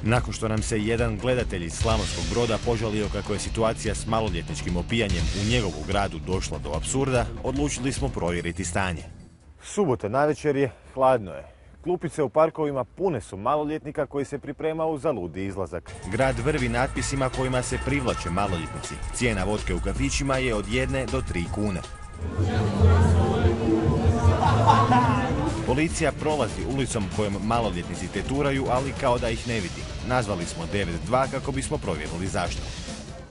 Nakon što nam se jedan gledatelj iz Slavonskog Broda požalio kako je situacija s maloljetničkim opijanjem u njegovu gradu došla do apsurda, odlučili smo provjeriti stanje. Subota navečer je, hladno je. Klupice u parkovima pune su maloljetnika koji se pripremaju za ludi izlazak. Grad vrvi natpisima kojima se privlače maloljetnici. Cijena vodke u kafićima je od 1 do 3 kune. Policija prolazi ulicom kojom maloljetnici teturaju, ali kao da ih ne vidi. Nazvali smo 912 kako bismo provjerili zašto.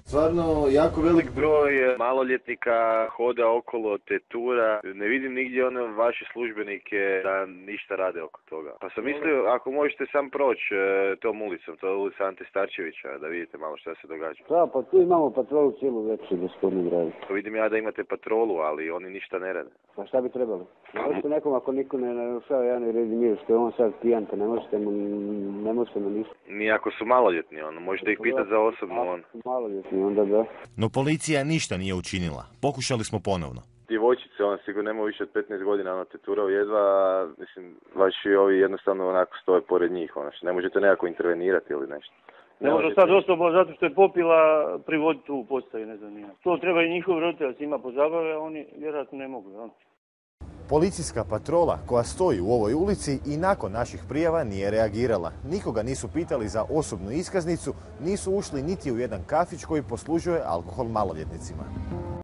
Stvarno, jako velik broj maloljetnika hoda okolo, tetura. Ne vidim nigdje one vaše službenike da ništa rade oko toga. Pa sam mislio, ako možete sam proći tom ulicom, to je ulica Ante Starčevića, da vidite malo šta se događa. Da, pa tu imamo patrolu cijelu večer, gospodine dragi. Vidim ja da imate patrolu, ali oni ništa ne rade. Pa šta bi trebali? Možete nekom, ako niko ne narušava javni red i mir, što je on sad pijan, pa ne možete mu ništa. Ni ako su maloljetni, možete ih pitati za osobno. Maloljetni, onda da. No policija ništa nije učinila. Pokušali smo ponovno. Djevojčice, sigurno nema više od 15 godina, teturao jedva, mislim, vaši ovi jednostavno onako stoje pored njih, ne možete nekako intervenirati ili nešto. Ne može sad osoba zato što je popila privoditi u postaji, ne znam. To treba i njihovi roditelji s njima pozabave, a oni vjerojatno ne mogu. Policijska patrola koja stoji u ovoj ulici i nakon naših prijava nije reagirala. Nikoga nisu pitali za osobnu iskaznicu, nisu ušli niti u jedan kafić koji poslužuje alkohol maloljetnicima.